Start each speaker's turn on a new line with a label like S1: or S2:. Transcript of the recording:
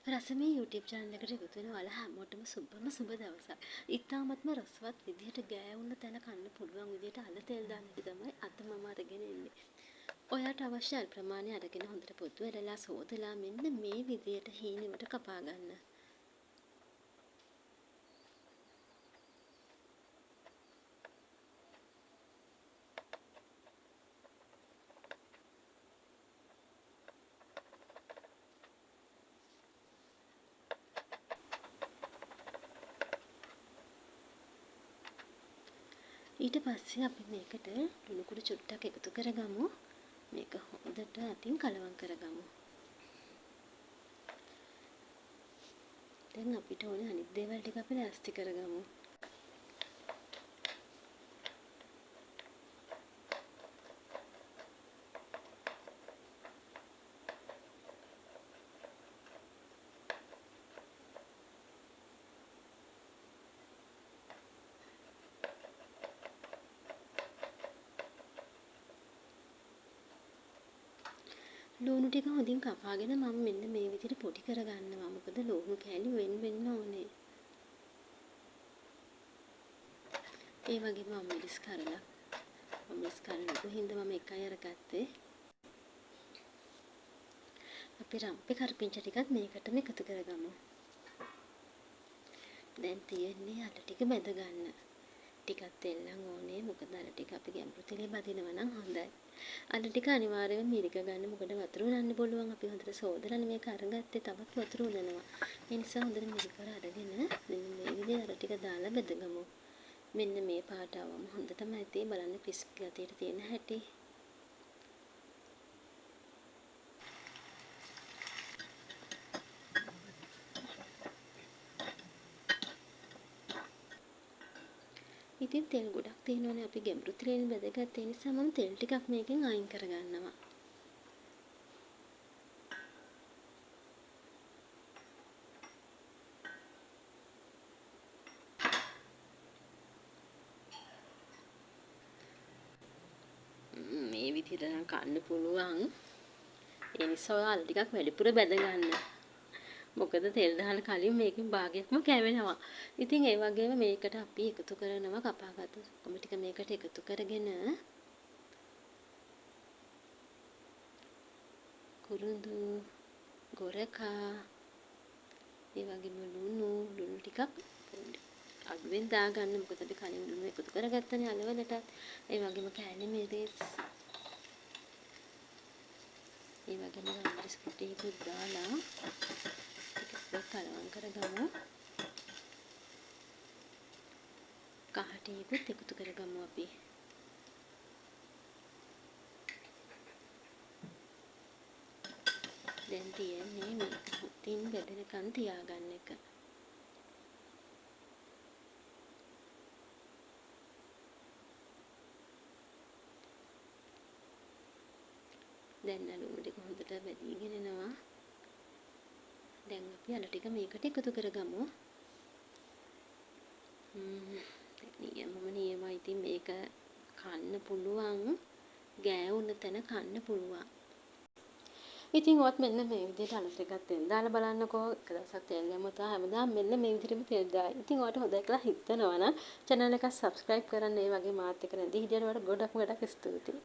S1: රසමේ YouTube channel එකට එකතු වෙන ඔයාලා හැමෝටම සුබ දවසක්. ඉතාමත්ම රසවත් විදිහට ගෑවුන තැන කන්න පුළුවන් විදිහට අල තෙල් දාන එක තමයි අද මම අරගෙන ඉන්නේ. ඔයාට අවශ්‍ය අල් ප්‍රමාණය අරගෙන හොඳට පොතු වෙලලා සෝදලා මෙන්න මේ විදිහට හීනෙකට කපා ගන්න. ඊට පස්සේ අපි මේකට ලුණු කුඩු චුට්ටක් එකතු කරගමු. මේක හොඳට අතින් කලවම් කරගමු. දැන් අපිට ඕනේ අනිත් දේවල් ටික අපි ලෑස්ති කරගමු. ලුණු ටික හොඳින් කපාගෙන මම මෙන්න මේ විදිහට පොඩි කරගන්නවා. මොකද ලුණු කෑලි වෙන්න ඕනේ. ඒ වගේම මම මිරිස් කරලා හින්දා මම එකයි අරගත්තේ. අපි රම්පේ කරපිංචා ටිකත් මේකටම එකතු කරගමු. දැන් තියෙන්නේ අල ටික බැද ගන්න. ටිකක් තෙල්ලන් ඕනේ. මොකද අල ටික අපි ගැඹුරු තෙලේ බදිනවා නම් හොඳයි. අල ටික අනිවාර්යයෙන්ම මිරික ගන්න. මොකද වතුර උනන්න පුළුවන්. අපි හොඳට සෝදලානේ මේක අරගත්තේ. තවත් වතුර උනනවා. ඒ නිසා හොඳට මිරිකර අරගෙන මෙන්න මේ විදිහට අල ටික දාලා බෙදගමු. මෙන්න මේ පාට આવම හොඳටම ඇති බලන්න ක්‍රිස්පි ගතියට තියෙන හැටි. ඉතින් තෙල් ගොඩක් තියෙනවනේ අපි ගැඹුරු තෙලෙන් බෙදගත්ත නිසා මම තෙල් ටිකක් මේකෙන් අයින් කරගන්නවා. මේ විදිහට නම් කන්න පුළුවන්. ඒ නිසා ඔයාලා ටිකක් වැඩිපුර බැද ගන්න. මොකද තෙල් දාන කලින් මේකෙන් භාගයක්ම කැවෙනවා. ඉතින් ඒ වගේම මේකට අපි එකතු කරනවා කපාගත්තු ඔක්කොම ටික මේකට එකතු කරගෙන කුරුඳු ගොරකා ඒ වගේම ලුණු ටිකක් අඩුවෙන් දාගන්න. මොකද අපි කලින් ලුණු එකතු කරගත්තනේ අලවලට. ඒ වගේම කෑලි මිරිස් ඒ වගේම ගම්මිරිස් ටිකකුත් දාලා ටිකක් කලවම් කරගමු. කහ ටිකකුත් එකතු කරගමු අපි. දැන් තියෙන්නේ මේක හොතින් බෙදෙනකන් තියාගන්න එක. දැන් ලුණු ටික හොඳට බැදීගෙන එනවා. දැන් අපි අල ටික මේකට එකතු කරගමු. නියමයි. ඉතින් මේක කන්න පුළුවන්. ගෑවුන තැන කන්න පුළුවන්. ඉතින් ඔයත් මෙන්න මේ විදිහට අල ටිකක් තෙල් දාලා බලන්නකෝ. එක දවසක් තෙල් දැම්මොත් හැමදාම මෙන්න මේ විදිහටම තෙල් දායි. ඉතින් ඔයාලට හොඳයි කියලා හිතනවා නම් channel එක subscribe කරන්න. ඒ වගේ මාත් එක්ක රැඳී හිටියට ඔයාලට ගොඩක් ස්තුතියි.